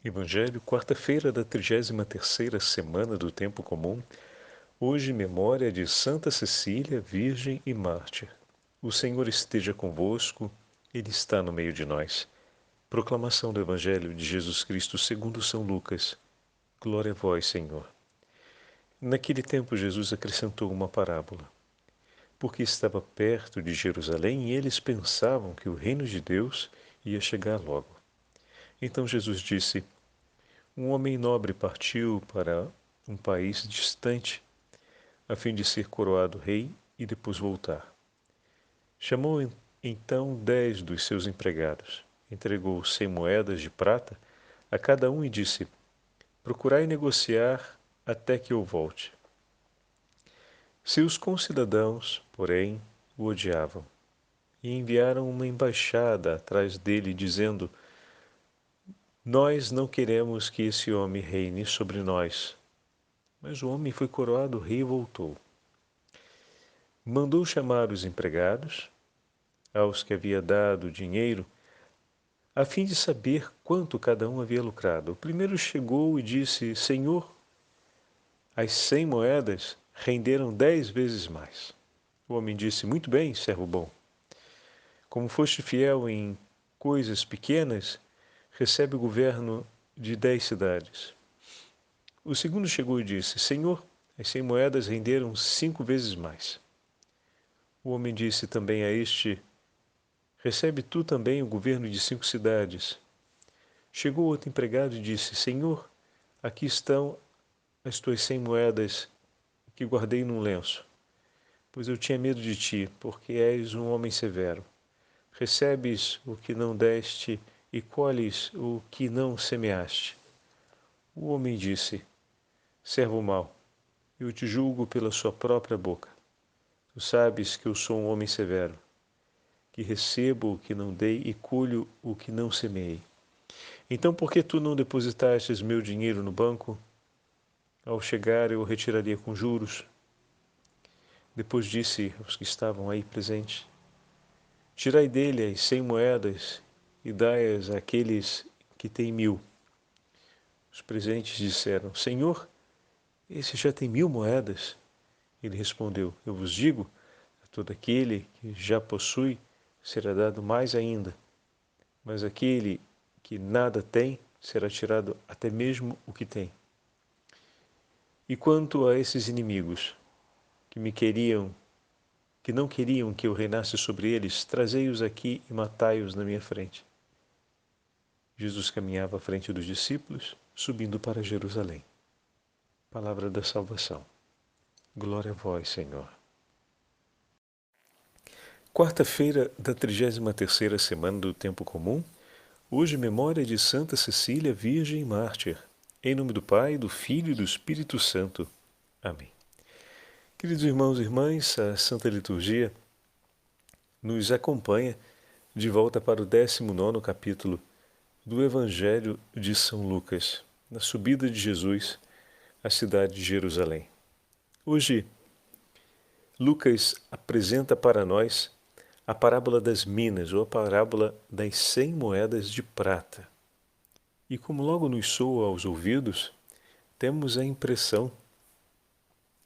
Evangelho, quarta-feira da 33ª semana do Tempo Comum. Hoje, memória de Santa Cecília, Virgem e Mártir. O Senhor esteja convosco, Ele está no meio de nós. Proclamação do Evangelho de Jesus Cristo segundo São Lucas. Glória a vós, Senhor. Naquele tempo, Jesus acrescentou uma parábola. Porque estava perto de Jerusalém e eles pensavam que o reino de Deus ia chegar logo. Então Jesus disse: Um homem nobre partiu para um país distante, a fim de ser coroado rei e depois voltar. Chamou então 10 dos seus empregados, entregou 100 moedas de prata a cada um e disse: Procurai negociar até que eu volte. Seus concidadãos, porém, o odiavam e enviaram uma embaixada atrás dele, dizendo: Nós não queremos que esse homem reine sobre nós. Mas o homem foi coroado rei e voltou. Mandou chamar os empregados, aos que havia dado dinheiro, a fim de saber quanto cada um havia lucrado. O primeiro chegou e disse: Senhor, as 100 moedas renderam 10 vezes mais. O homem disse: Muito bem, servo bom. Como foste fiel em coisas pequenas, recebe o governo de 10 cidades. O segundo chegou e disse: Senhor, as 100 moedas renderam 5 vezes mais. O homem disse também a este: Recebe tu também o governo de 5 cidades. Chegou outro empregado e disse: Senhor, aqui estão as tuas 100 moedas que guardei num lenço, pois eu tinha medo de ti, porque és um homem severo. Recebes o que não deste e colhes o que não semeaste. O homem disse: Servo mau, eu te julgo pela sua própria boca. Tu sabes que eu sou um homem severo, que recebo o que não dei e colho o que não semeei. Então, por que tu não depositastes meu dinheiro no banco? Ao chegar, eu o retiraria com juros. Depois disse aos que estavam aí presentes: Tirai dele as 100 moedas e dai-as àqueles que têm 1000. Os presentes disseram: Senhor, esse já tem 1000 moedas. Ele respondeu: Eu vos digo, a todo aquele que já possui será dado mais ainda, mas aquele que nada tem será tirado até mesmo o que tem. E quanto a esses inimigos que me queriam, que não queriam que eu reinasse sobre eles, trazei-os aqui e matai-os na minha frente. Jesus caminhava à frente dos discípulos, subindo para Jerusalém. Palavra da salvação. Glória a vós, Senhor. Quarta-feira da 33ª semana do Tempo Comum. Hoje, memória de Santa Cecília, Virgem e Mártir. Em nome do Pai, do Filho e do Espírito Santo. Amém. Queridos irmãos e irmãs, a Santa Liturgia nos acompanha de volta para o 19º capítulo do Evangelho de São Lucas, na subida de Jesus à cidade de Jerusalém. Hoje, Lucas apresenta para nós a parábola das minas, ou a parábola das 100 moedas de prata. E como logo nos soa aos ouvidos, temos a impressão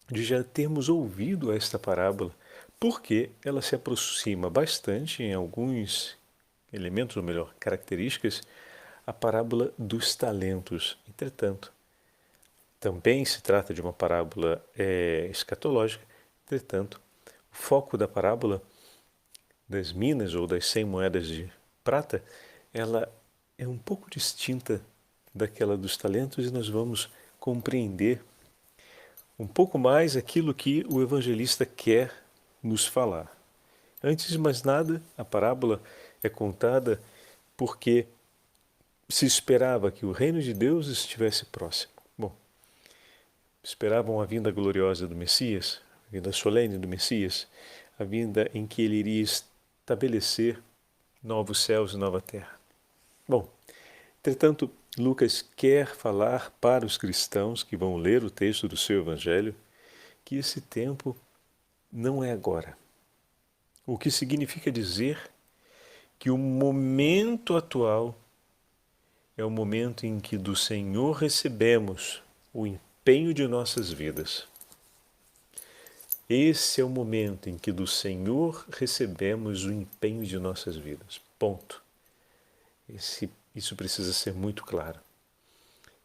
de já termos ouvido esta parábola, porque ela se aproxima bastante em alguns elementos, ou melhor, características, a parábola dos talentos. Entretanto, também se trata de uma parábola escatológica. Entretanto, o foco da parábola das minas ou das 100 moedas de prata, ela é um pouco distinta daquela dos talentos e nós vamos compreender um pouco mais aquilo que o evangelista quer nos falar. Antes de mais nada, a parábola é contada porque se esperava que o reino de Deus estivesse próximo. Bom, esperavam a vinda gloriosa do Messias, a vinda solene do Messias, a vinda em que ele iria estabelecer novos céus e nova terra. Bom, entretanto, Lucas quer falar para os cristãos que vão ler o texto do seu evangelho que esse tempo não é agora. O que significa dizer que o momento atual é o momento em que do Senhor recebemos o empenho de nossas vidas. Esse é o momento em que do Senhor recebemos o empenho de nossas vidas. Ponto. Isso precisa ser muito claro.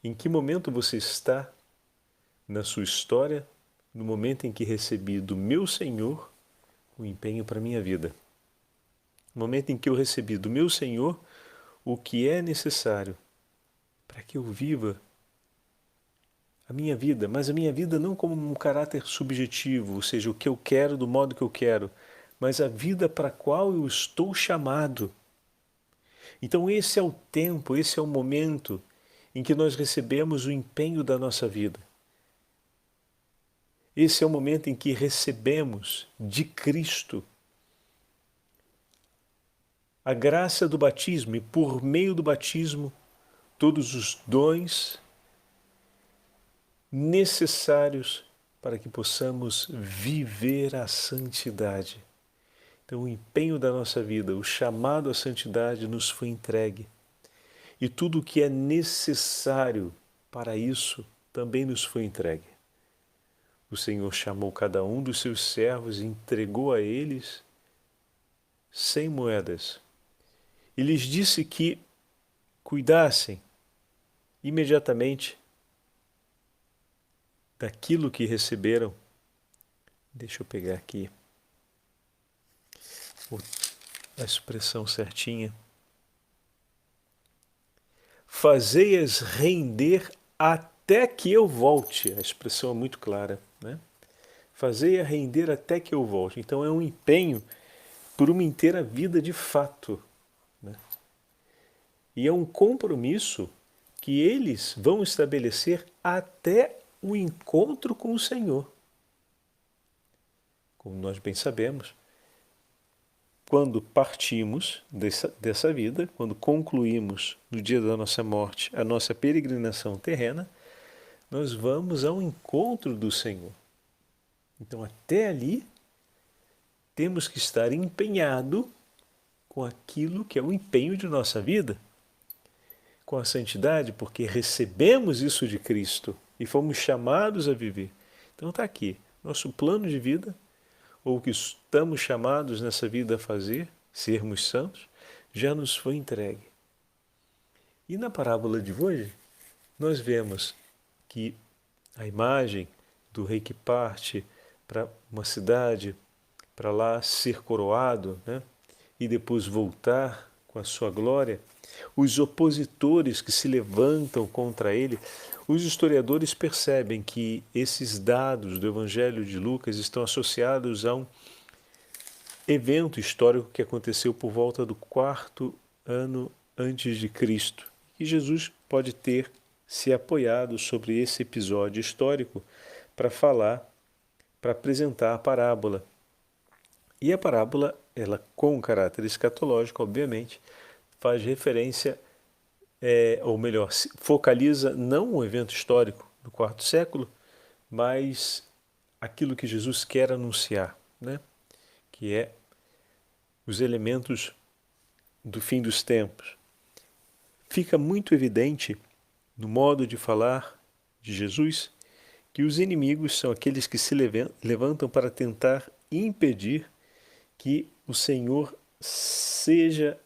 Em que momento você está na sua história, no momento em que recebi do meu Senhor o empenho para a minha vida? No momento em que eu recebi do meu Senhor o que é necessário para que eu viva a minha vida, mas a minha vida não como um caráter subjetivo, ou seja, o que eu quero do modo que eu quero, mas a vida para a qual eu estou chamado. Então esse é o tempo, esse é o momento em que nós recebemos o empenho da nossa vida. Esse é o momento em que recebemos de Cristo a graça do batismo e por meio do batismo todos os dons necessários para que possamos viver a santidade. Então o empenho da nossa vida, o chamado à santidade nos foi entregue. E tudo o que é necessário para isso também nos foi entregue. O Senhor chamou cada um dos seus servos e entregou a eles 100 moedas. E lhes disse que cuidassem imediatamente daquilo que receberam. Deixa eu pegar aqui a expressão certinha. Fazei-as render até que eu volte. A expressão é muito clara, né? Fazei-a render até que eu volte. Então é um empenho por uma inteira vida de fato, né? E é um compromisso que eles vão estabelecer até o encontro com o Senhor. Como nós bem sabemos, quando partimos dessa vida, quando concluímos no dia da nossa morte a nossa peregrinação terrena, nós vamos ao encontro do Senhor. Então até ali temos que estar empenhado com aquilo que é o empenho de nossa vida, com a santidade, porque recebemos isso de Cristo e fomos chamados a viver. Então está aqui, nosso plano de vida, ou o que estamos chamados nessa vida a fazer, sermos santos, já nos foi entregue. E na parábola de hoje, nós vemos que a imagem do rei que parte para uma cidade, para lá ser coroado, né? E depois voltar com a sua glória, os opositores que se levantam contra ele, os historiadores percebem que esses dados do Evangelho de Lucas estão associados a um evento histórico que aconteceu por volta do 4º ano antes de Cristo. E Jesus pode ter se apoiado sobre esse episódio histórico para falar, para apresentar a parábola. E a parábola, ela com caráter escatológico, obviamente, faz referência, ou melhor, focaliza não o evento histórico do 4º século, mas aquilo que Jesus quer anunciar, né? Que é os elementos do fim dos tempos. Fica muito evidente no modo de falar de Jesus que os inimigos são aqueles que se levantam para tentar impedir que o Senhor seja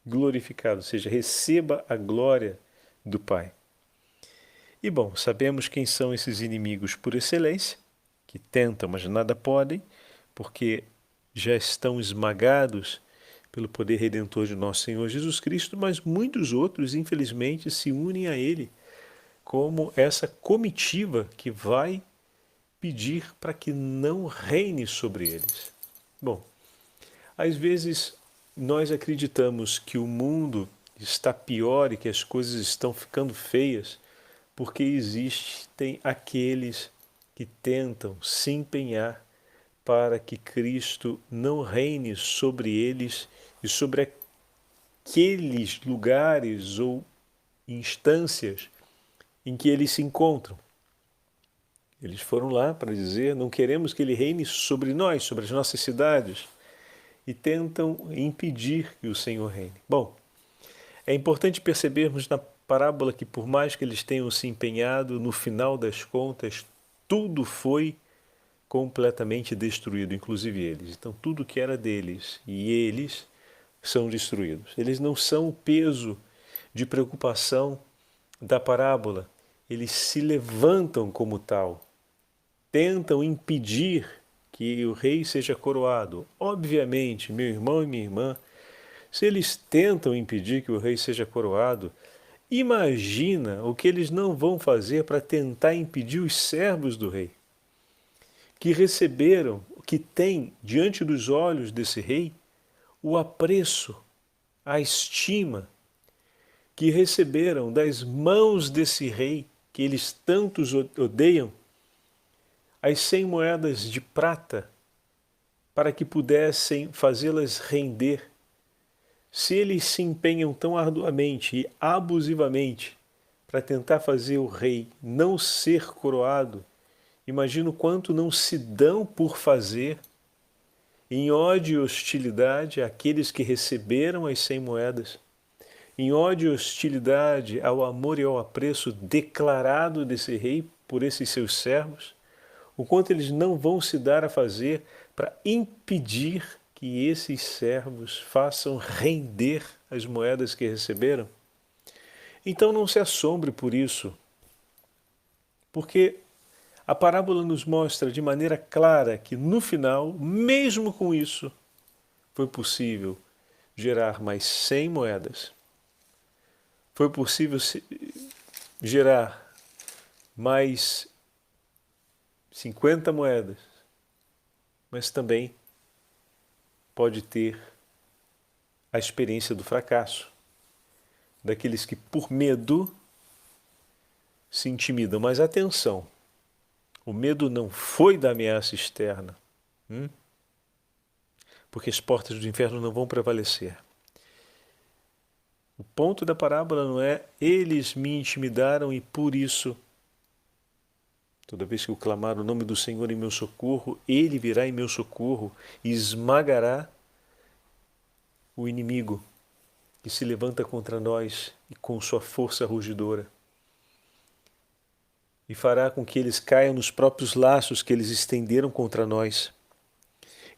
glorificado, ou seja, receba a glória do Pai. E bom, sabemos quem são esses inimigos por excelência, que tentam, mas nada podem, porque já estão esmagados pelo poder redentor de nosso Senhor Jesus Cristo, mas muitos outros, infelizmente, se unem a Ele, como essa comitiva que vai pedir para que não reine sobre eles. Bom, às vezes nós acreditamos que o mundo está pior e que as coisas estão ficando feias porque existem aqueles que tentam se empenhar para que Cristo não reine sobre eles e sobre aqueles lugares ou instâncias em que eles se encontram. Eles foram lá para dizer, não queremos que ele reine sobre nós, sobre as nossas cidades, e tentam impedir que o Senhor reine. Bom, é importante percebermos na parábola que, por mais que eles tenham se empenhado, no final das contas, tudo foi completamente destruído, inclusive eles. Então, tudo que era deles e eles são destruídos. Eles não são o peso de preocupação da parábola. Eles se levantam como tal, tentam impedir que o rei seja coroado. Obviamente, meu irmão e minha irmã, se eles tentam impedir que o rei seja coroado, imagina o que eles não vão fazer para tentar impedir os servos do rei, que receberam, que têm diante dos olhos desse rei o apreço, a estima que receberam das mãos desse rei que eles tantos odeiam, as 100 moedas de prata para que pudessem fazê-las render. Se eles se empenham tão arduamente e abusivamente para tentar fazer o rei não ser coroado, imagino quanto não se dão por fazer em ódio e hostilidade àqueles que receberam as 100 moedas, em ódio e hostilidade ao amor e ao apreço declarado desse rei por esses seus servos, o quanto eles não vão se dar a fazer para impedir que esses servos façam render as moedas que receberam. Então não se assombre por isso, porque a parábola nos mostra de maneira clara que no final, mesmo com isso, foi possível gerar mais 100 moedas. Foi possível gerar mais 50 moedas, mas também pode ter a experiência do fracasso, daqueles que por medo se intimidam. Mas atenção, o medo não foi da ameaça externa, porque as portas do inferno não vão prevalecer. O ponto da parábola não é eles me intimidaram e por isso, toda vez que eu clamar o nome do Senhor em meu socorro, Ele virá em meu socorro e esmagará o inimigo que se levanta contra nós e com sua força rugidora. E fará com que eles caiam nos próprios laços que eles estenderam contra nós.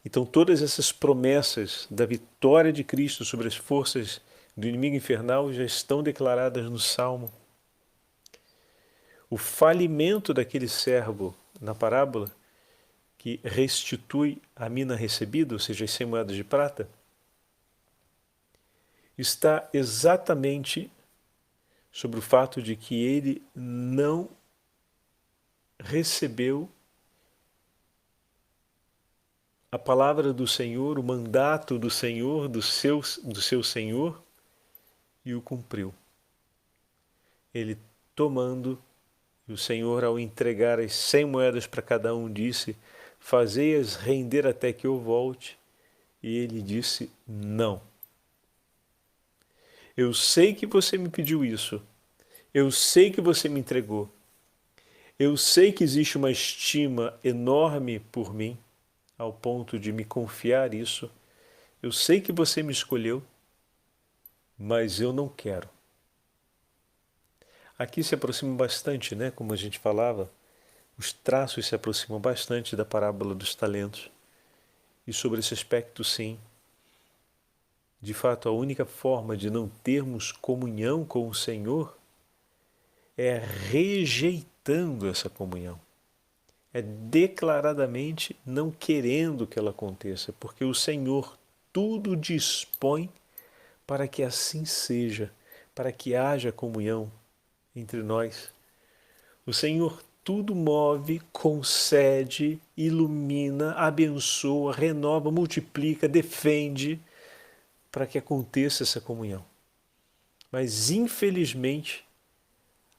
Então todas essas promessas da vitória de Cristo sobre as forças do inimigo infernal já estão declaradas no Salmo. O falimento daquele servo na parábola, que restitui a mina recebida, ou seja, as 100 moedas de prata, está exatamente sobre o fato de que ele não recebeu a palavra do Senhor, o mandato do Senhor, do seu Senhor, e o cumpriu. Ele tomando, e o Senhor, ao entregar as 100 moedas para cada um, disse: fazei-as render até que eu volte. E ele disse: não. Eu sei que você me pediu isso. Eu sei que você me entregou. Eu sei que existe uma estima enorme por mim, ao ponto de me confiar isso. Eu sei que você me escolheu, mas eu não quero. Aqui se aproxima bastante, né? Como a gente falava, os traços se aproximam bastante da parábola dos talentos. E sobre esse aspecto, sim, de fato, a única forma de não termos comunhão com o Senhor é rejeitando essa comunhão. É declaradamente não querendo que ela aconteça, porque o Senhor tudo dispõe para que assim seja, para que haja comunhão entre nós. O Senhor tudo move, concede, ilumina, abençoa, renova, multiplica, defende, para que aconteça essa comunhão. Mas, infelizmente,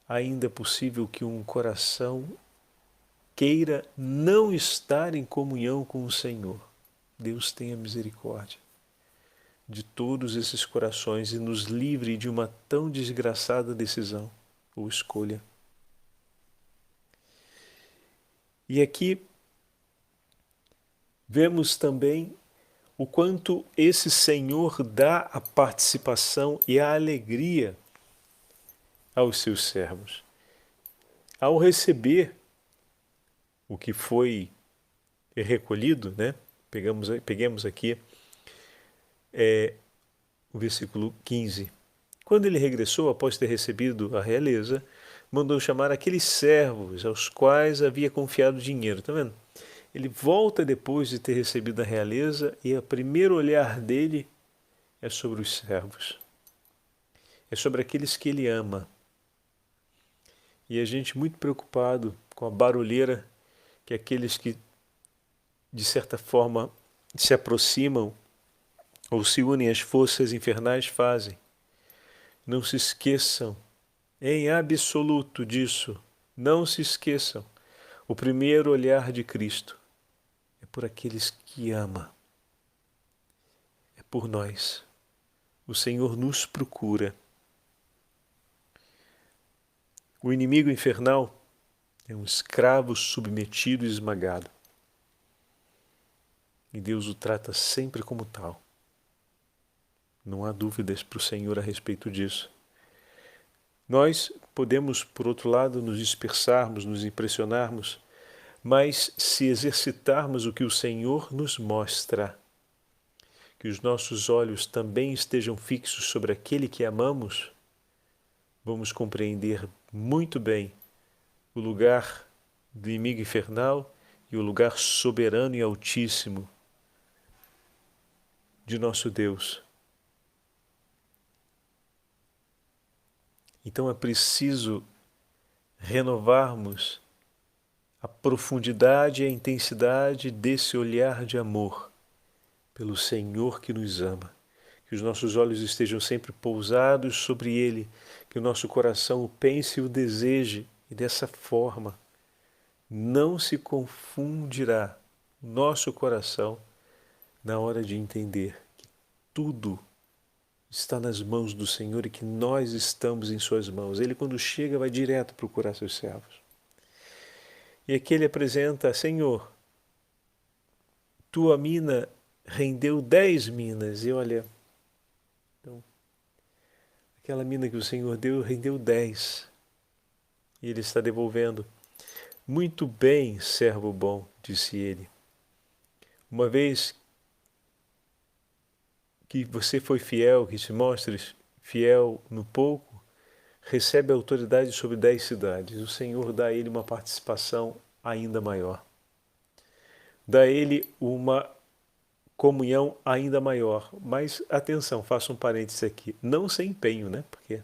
ainda é possível que um coração queira não estar em comunhão com o Senhor. Deus tenha misericórdia de todos esses corações e nos livre de uma tão desgraçada decisão ou escolha. E aqui vemos também o quanto esse Senhor dá a participação e a alegria aos seus servos. Ao receber o que foi recolhido, né? Peguemos aqui o versículo 15. Quando ele regressou, após ter recebido a realeza, mandou chamar aqueles servos aos quais havia confiado dinheiro. Está vendo? Ele volta depois de ter recebido a realeza e o primeiro olhar dele é sobre os servos. É sobre aqueles que ele ama. E a gente muito preocupado com a barulheira que aqueles que, de certa forma, se aproximam ou se unem às forças infernais fazem. Não se esqueçam, em absoluto disso, não se esqueçam. O primeiro olhar de Cristo é por aqueles que ama. É por nós. O Senhor nos procura. O inimigo infernal é um escravo submetido e esmagado. E Deus o trata sempre como tal. Não há dúvidas para o Senhor a respeito disso. Nós podemos, por outro lado, nos dispersarmos, nos impressionarmos, mas se exercitarmos o que o Senhor nos mostra, que os nossos olhos também estejam fixos sobre aquele que amamos, vamos compreender muito bem o lugar do inimigo infernal e o lugar soberano e altíssimo de nosso Deus. Então é preciso renovarmos a profundidade e a intensidade desse olhar de amor pelo Senhor que nos ama. Que os nossos olhos estejam sempre pousados sobre Ele, que o nosso coração o pense e o deseje, e dessa forma não se confundirá o nosso coração na hora de entender que tudo está nas mãos do Senhor e que nós estamos em suas mãos. Ele, quando chega, vai direto procurar seus servos. E aqui ele apresenta: Senhor, tua mina rendeu 10 minas. E olha, então, aquela mina que o Senhor deu, rendeu 10. E ele está devolvendo. Muito bem, servo bom, disse ele. Uma vez que você foi fiel, que te mostres fiel no pouco, recebe autoridade sobre 10 cidades. O Senhor dá a ele uma participação ainda maior. Dá a ele uma comunhão ainda maior. Mas atenção, faço um parênteses aqui. Não sem empenho, né? Porque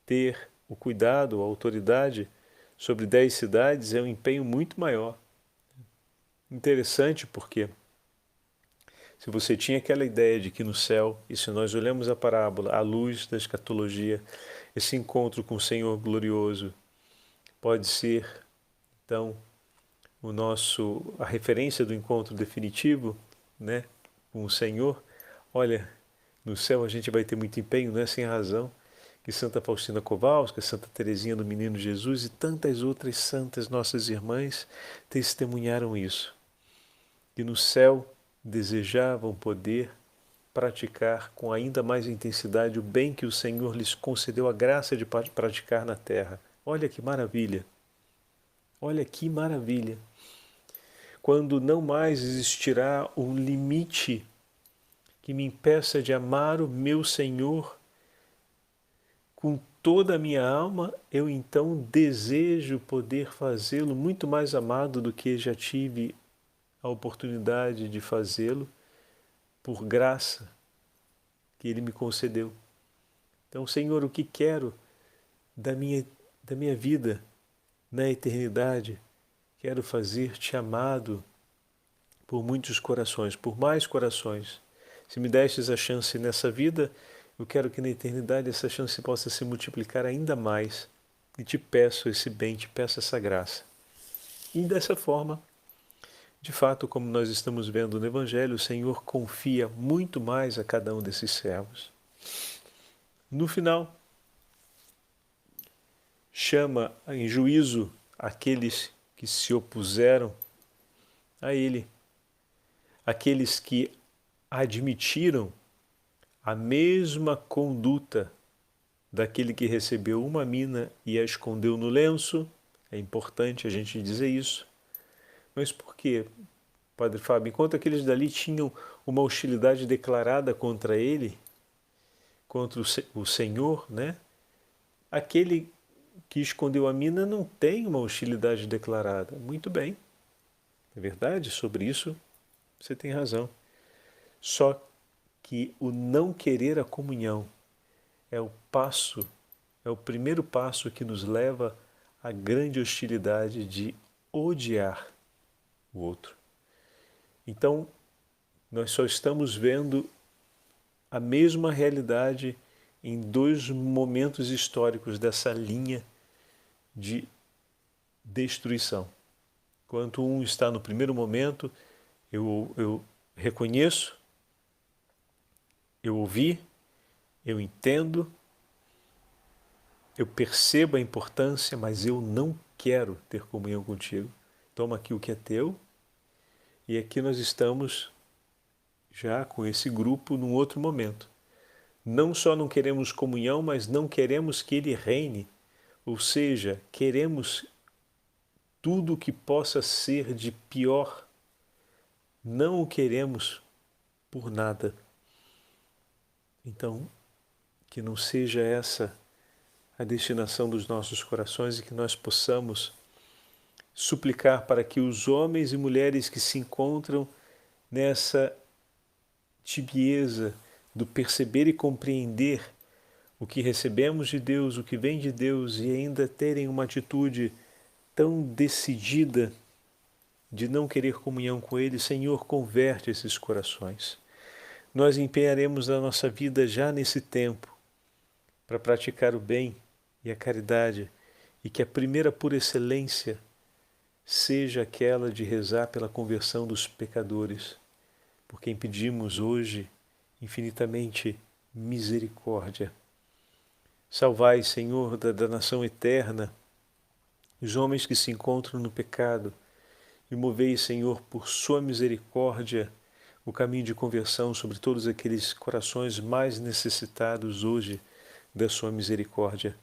ter o cuidado, a autoridade sobre 10 cidades é um empenho muito maior. Interessante porque se você tinha aquela ideia de que no céu, e se nós olhamos a parábola à luz da escatologia, esse encontro com o Senhor glorioso pode ser, então, a referência do encontro definitivo, né, com o Senhor. Olha, no céu a gente vai ter muito empenho, não é sem razão que Santa Faustina Kowalska, Santa Teresinha do Menino Jesus e tantas outras santas nossas irmãs testemunharam isso. Que no céu desejavam poder praticar com ainda mais intensidade o bem que o Senhor lhes concedeu a graça de praticar na terra. Olha que maravilha! Olha que maravilha! Quando não mais existirá um limite que me impeça de amar o meu Senhor com toda a minha alma, eu então desejo poder fazê-lo muito mais amado do que já tive a oportunidade de fazê-lo por graça que Ele me concedeu. Então, Senhor, o que quero da minha vida na eternidade? Quero fazer-te amado por muitos corações, por mais corações. Se me destes a chance nessa vida, eu quero que na eternidade essa chance possa se multiplicar ainda mais. E te peço esse bem, te peço essa graça. E dessa forma, de fato, como nós estamos vendo no Evangelho, o Senhor confia muito mais a cada um desses servos. No final, chama em juízo aqueles que se opuseram a Ele, aqueles que admitiram a mesma conduta daquele que recebeu uma mina e a escondeu no lenço. É importante a gente dizer isso. Mas por quê, Padre Fábio? Enquanto aqueles dali tinham uma hostilidade declarada contra ele, contra o Senhor, né? Aquele que escondeu a mina não tem uma hostilidade declarada. Muito bem, é verdade, sobre isso você tem razão. Só que o não querer a comunhão é o passo, é o primeiro passo que nos leva à grande hostilidade de odiar o outro. Então, nós só estamos vendo a mesma realidade em dois momentos históricos dessa linha de destruição. Enquanto um está no primeiro momento, eu reconheço, eu ouvi, eu entendo, eu percebo a importância, mas eu não quero ter comunhão contigo. Toma aqui o que é teu. E aqui nós estamos já com esse grupo num outro momento. Não só não queremos comunhão, mas não queremos que ele reine. Ou seja, queremos tudo o que possa ser de pior. Não o queremos por nada. Então, que não seja essa a destinação dos nossos corações e que nós possamos suplicar para que os homens e mulheres que se encontram nessa tibieza do perceber e compreender o que recebemos de Deus, o que vem de Deus e ainda terem uma atitude tão decidida de não querer comunhão com Ele, Senhor, converte esses corações. Nós empenharemos a nossa vida já nesse tempo para praticar o bem e a caridade e que a primeira por excelência seja aquela de rezar pela conversão dos pecadores, por quem pedimos hoje infinitamente misericórdia. Salvai, Senhor, da nação eterna, os homens que se encontram no pecado, e movei, Senhor, por sua misericórdia, o caminho de conversão sobre todos aqueles corações mais necessitados hoje da sua misericórdia.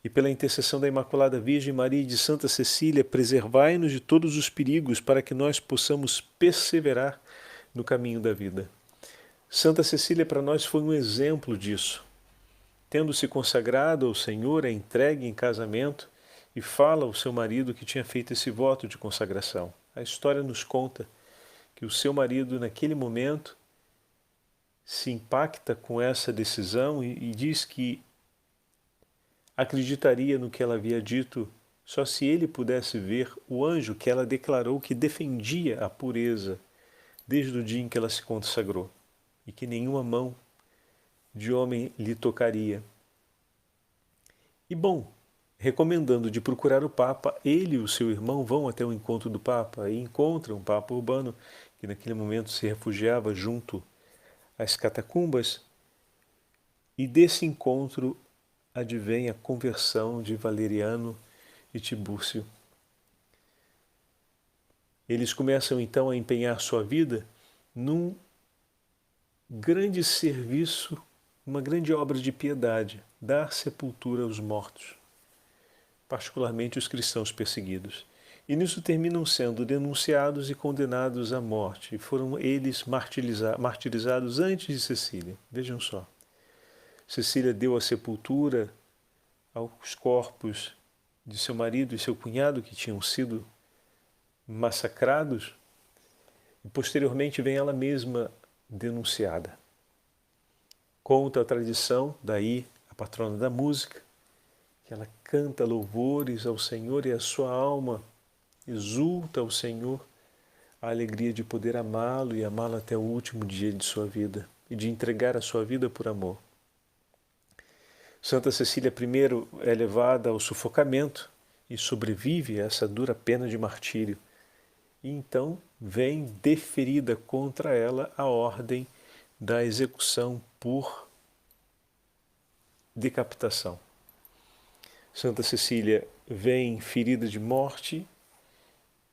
E pela intercessão da Imaculada Virgem Maria e de Santa Cecília, preservai-nos de todos os perigos para que nós possamos perseverar no caminho da vida. Santa Cecília para nós foi um exemplo disso. Tendo se consagrado ao Senhor, é entregue em casamento e fala ao seu marido que tinha feito esse voto de consagração. A história nos conta que o seu marido, naquele momento, se impacta com essa decisão e diz que acreditaria no que ela havia dito só se ele pudesse ver o anjo que ela declarou que defendia a pureza desde o dia em que ela se consagrou e que nenhuma mão de homem lhe tocaria. E bom, recomendando de procurar o Papa, ele e o seu irmão vão até o encontro do Papa e encontram o Papa Urbano, que naquele momento se refugiava junto às catacumbas, e desse encontro advém a conversão de Valeriano e Tibúrcio. Eles começam então a empenhar sua vida num grande serviço, uma grande obra de piedade, dar sepultura aos mortos, particularmente os cristãos perseguidos. E nisso terminam sendo denunciados e condenados à morte. E foram eles martirizados antes de Cecília. Vejam só. Cecília deu a sepultura aos corpos de seu marido e seu cunhado que tinham sido massacrados, e posteriormente vem ela mesma denunciada. Conta a tradição, daí a patrona da música, que ela canta louvores ao Senhor e a sua alma exulta ao Senhor a alegria de poder amá-lo e amá-lo até o último dia de sua vida e de entregar a sua vida por amor. Santa Cecília primeiro é levada ao sufocamento e sobrevive a essa dura pena de martírio. E então vem deferida contra ela a ordem da execução por decapitação. Santa Cecília vem ferida de morte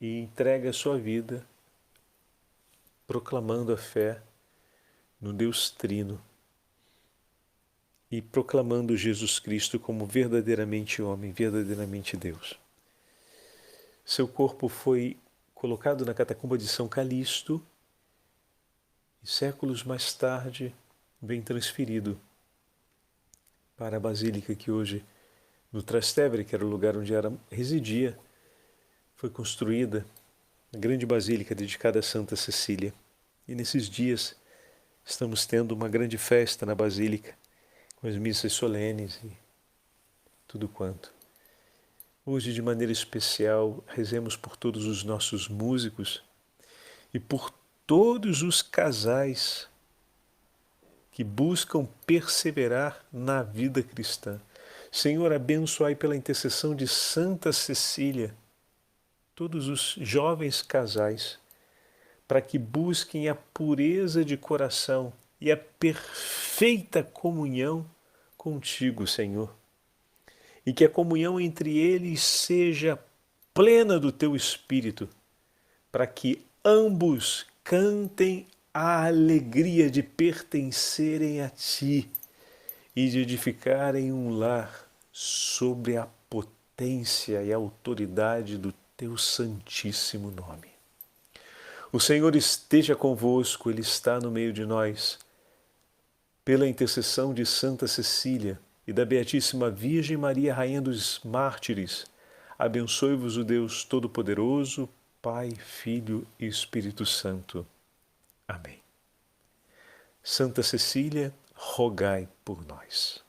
e entrega a sua vida proclamando a fé no Deus Trino. e proclamando Jesus Cristo como verdadeiramente homem, verdadeiramente Deus. Seu corpo foi colocado na catacumba de São Calixto e séculos mais tarde vem transferido para a basílica que hoje, no Trastevere, que era o lugar onde residia, foi construída a grande basílica dedicada a Santa Cecília. E nesses dias estamos tendo uma grande festa na basílica, com as missas solenes e tudo quanto. Hoje, de maneira especial, rezemos por todos os nossos músicos e por todos os casais que buscam perseverar na vida cristã. Senhor, abençoai pela intercessão de Santa Cecília todos os jovens casais, para que busquem a pureza de coração e a perfeita comunhão contigo, Senhor. E que a comunhão entre eles seja plena do teu Espírito, para que ambos cantem a alegria de pertencerem a ti e de edificarem um lar sobre a potência e a autoridade do teu santíssimo nome. O Senhor esteja convosco, Ele está no meio de nós. Pela intercessão de Santa Cecília e da Beatíssima Virgem Maria, Rainha dos Mártires, abençoe-vos o Deus Todo-Poderoso, Pai, Filho e Espírito Santo. Amém. Santa Cecília, rogai por nós.